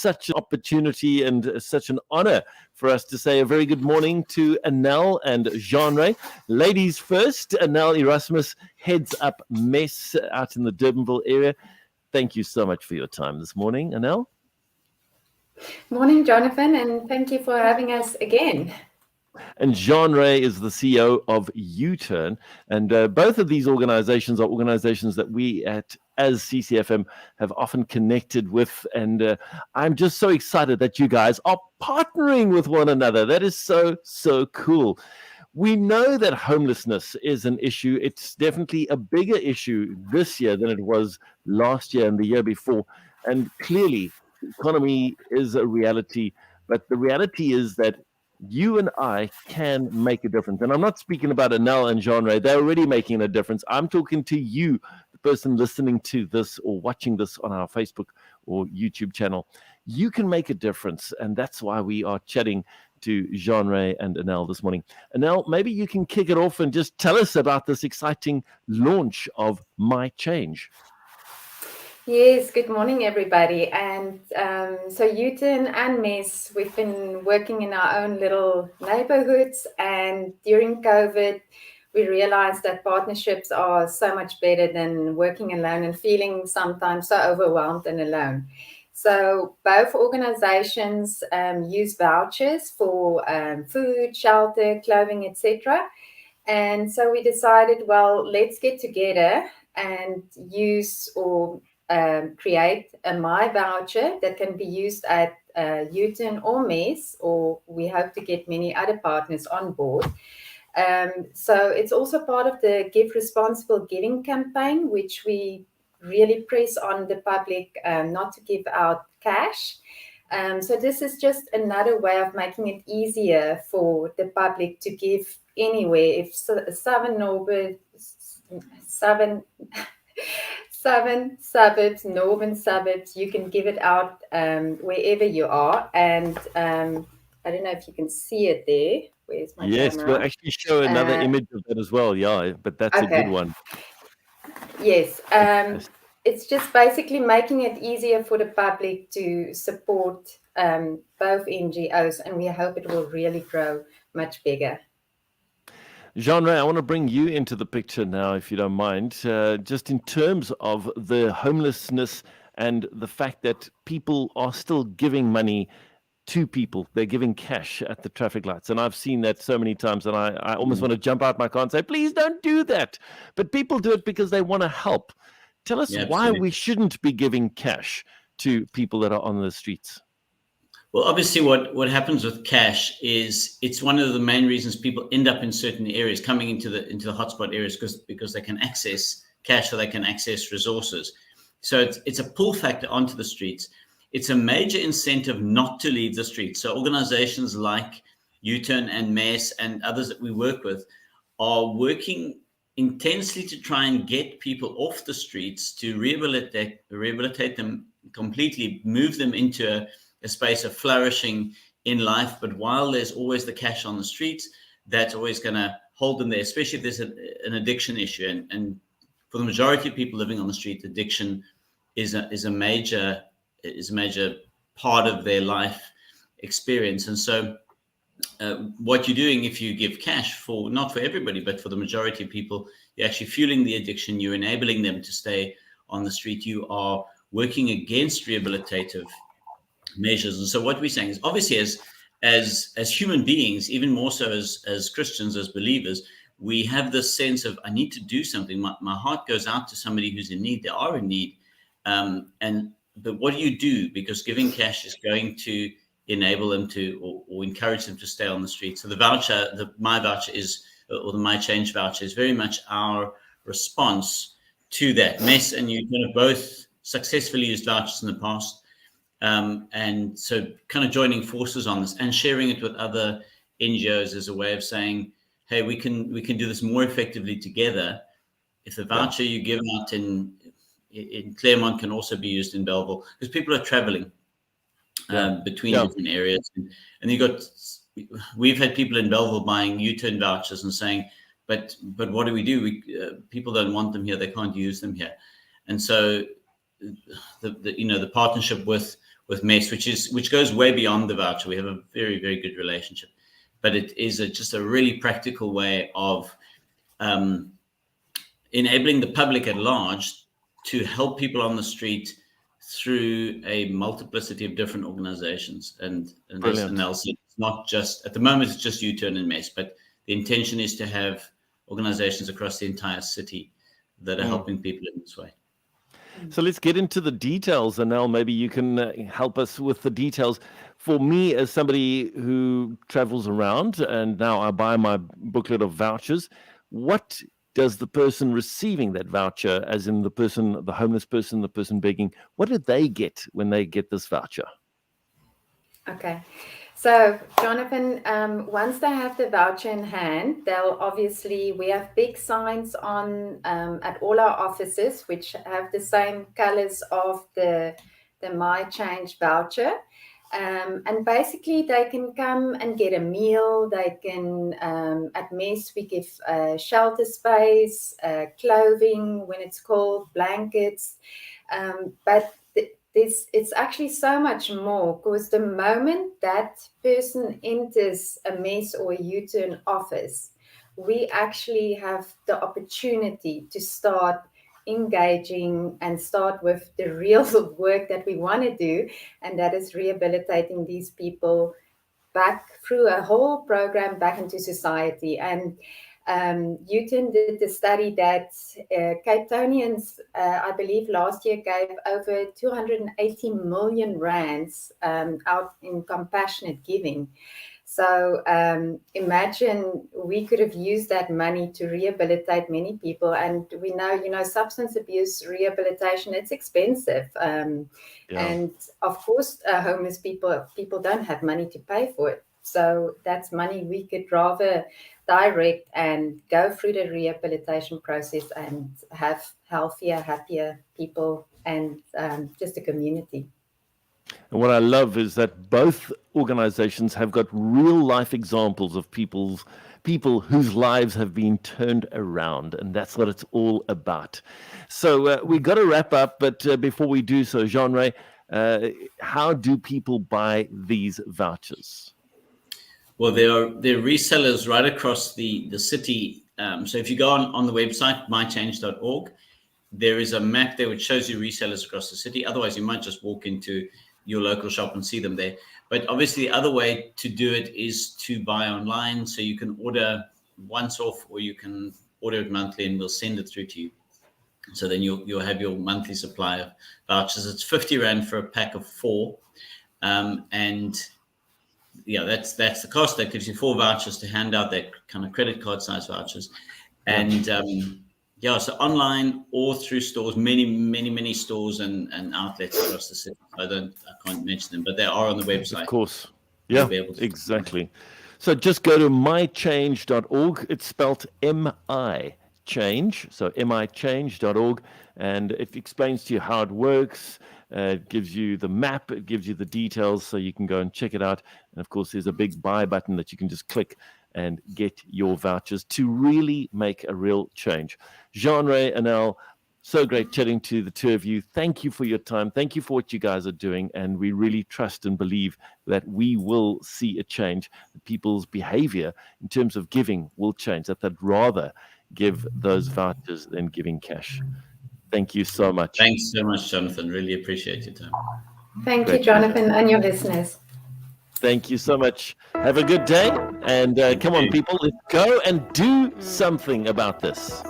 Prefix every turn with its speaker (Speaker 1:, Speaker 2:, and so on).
Speaker 1: such an opportunity and such an honor for us to say a very good morning to Anel and Jean-Ray. Ladies first, Anel Erasmus heads up MES out in the Durbanville area. Thank you so much for your time this morning, Anel.
Speaker 2: Morning, Jonathan, and thank you for having us again.
Speaker 1: And Jean-Ray is the CEO of U-turn. And both of these organizations are organizations that we as CCFM have often connected with. And I'm just so excited that you guys are partnering with one another. That is so, so cool. We know that homelessness is an issue. It's definitely a bigger issue this year than it was last year and the year before. And clearly, the economy is a reality. But the reality is that you and I can make a difference. And I'm not speaking about Anel and Jean-Ray. They're already making a difference. I'm talking to you, the person listening to this or watching this on our Facebook or YouTube channel. You can make a difference. And that's why we are chatting to Jean-Ray and Anel this morning. Anel, maybe you can kick it off and just tell us about this exciting launch of Michange.
Speaker 2: Yes, good morning, everybody. And so U-turn and MES, we've been working in our own little neighborhoods. And during COVID, we realized that partnerships are so much better than working alone and feeling sometimes so overwhelmed and alone. So both organizations use vouchers for food, shelter, clothing, etc. And so we decided, well, let's get together and use or create a My voucher that can be used at U-turn or MES, or we hope to get many other partners on board. So it's also part of the Give Responsible Giving campaign, which we really press on the public not to give out cash. So this is just another way of making it easier for the public to give anywhere. If seven suburbs, northern suburbs, you can give it out wherever you are. And I don't know if you can see it there. Where's my
Speaker 1: Yes,
Speaker 2: camera?
Speaker 1: we'll actually show another image of that as well. Yeah, but that's
Speaker 2: okay.
Speaker 1: A good one.
Speaker 2: Yes. It's just basically making it easier for the public to support both NGOs, and we hope it will really grow much bigger.
Speaker 1: Jean-Ray, I want to bring you into the picture now, if you don't mind, just in terms of the homelessness and the fact that people are still giving money to people. They're giving cash at the traffic lights. And I've seen that so many times, and I almost want to jump out my car and say, please don't do that. But people do it because they want to help. Tell us why we shouldn't be giving cash to people that are on the streets.
Speaker 3: Well, obviously what happens with cash is it's one of the main reasons people end up in certain areas, coming into the hotspot areas, because they can access cash, or they can access resources. So it's a pull factor onto the streets. It's a major incentive not to leave the streets. So organizations like U-turn and MES and others that we work with are working intensely to try and get people off the streets, to rehabilitate them completely, move them into a space of flourishing in life. But while there's always the cash on the streets, that's always going to hold them there, especially if there's an addiction issue. And for the majority of people living on the street, addiction is a major part of their life experience. And so what you're doing if you give cash, for not for everybody, but for the majority of people, you're actually fueling the addiction. You're enabling them to stay on the street. You are working against rehabilitative measures. And so what we're saying is, obviously, as human beings, even more so as Christians, as believers, we have this sense of, I need to do something. My heart goes out to somebody who's in need. They are in need. But what do you do? Because giving cash is going to enable them to, or encourage them to stay on the street. So the voucher, the My voucher or the Michange voucher is very much our response to that. MES and U-turn have both successfully used vouchers in the past. And so kind of joining forces on this and sharing it with other NGOs as a way of saying, hey, we can do this more effectively together. If the voucher you give out in Claremont can also be used in Belleville, because people are traveling between different areas. And we've had people in Belleville buying U-turn vouchers and saying, but what do we do? People don't want them here. They can't use them here. And so the partnership with with MES, which goes way beyond the voucher. We have a very, very good relationship, but it is just a really practical way of enabling the public at large to help people on the street through a multiplicity of different organizations. And as Anel said, it's not just, at the moment, it's just U-turn and MES, but the intention is to have organizations across the entire city that are helping people in this way.
Speaker 1: So let's get into the details, Anel. Maybe you can help us with the details. For me, as somebody who travels around, and now I buy my booklet of vouchers, what does the person receiving that voucher, as in the homeless person, the person begging, what do they get when they get this voucher?
Speaker 2: Okay. So, Jonathan, once they have the voucher in hand, we have big signs on at all our offices, which have the same colors of the Michange voucher. And basically, they can come and get a meal. They can, at MES, we give shelter space, clothing when it's cold, blankets. But it's actually so much more, because the moment that person enters a MES or a U-turn office, we actually have the opportunity to start engaging and start with the real work that we want to do, and that is rehabilitating these people back through a whole program back into society. And U-turn did the study that Cape Townians, I believe last year, gave over 280 million rands out in compassionate giving. So imagine we could have used that money to rehabilitate many people. And we know, substance abuse rehabilitation, it's expensive. And of course, homeless people don't have money to pay for it. So that's money we could rather direct and go through the rehabilitation process and have healthier, happier people and just a community.
Speaker 1: And what I love is that both organizations have got real life examples of people whose lives have been turned around, and that's what it's all about. So we got to wrap up, but before we do so, Jean-Ray, how do people buy these vouchers?
Speaker 3: Well, there are resellers right across the city. So if you go on the website, michange.org, there is a map there which shows you resellers across the city. Otherwise, you might just walk into your local shop and see them there. But obviously, the other way to do it is to buy online. So you can order once off, or you can order it monthly, and we'll send it through to you. So then you'll have your monthly supply of vouchers. It's 50 Rand for a pack of 4. And yeah, that's the cost. That gives you 4 vouchers to hand out, that kind of credit card size vouchers. And so online or through stores, many stores and outlets across the city. I can't mention them, but they are on the website.
Speaker 1: Of course. Yeah, exactly. So just go to michange.org. It's spelled M-I-Change. So michange.org. And it explains to you how it works. It gives you the map. It gives you the details, so you can go and check it out. And of course, there's a big buy button that you can just click and get your vouchers to really make a real change. Jean-Ray, Anel, so great chatting to the two of you. Thank you for your time. Thank you for what you guys are doing. And we really trust and believe that we will see a change. People's behavior in terms of giving will change, that they'd rather give those vouchers than giving cash. Thank you so much.
Speaker 3: Thanks so much, Jonathan. Really appreciate your time.
Speaker 2: Thank you, Jonathan, and your listeners.
Speaker 1: Thank you so much. Have a good day. And come on, people, let's go and do something about this.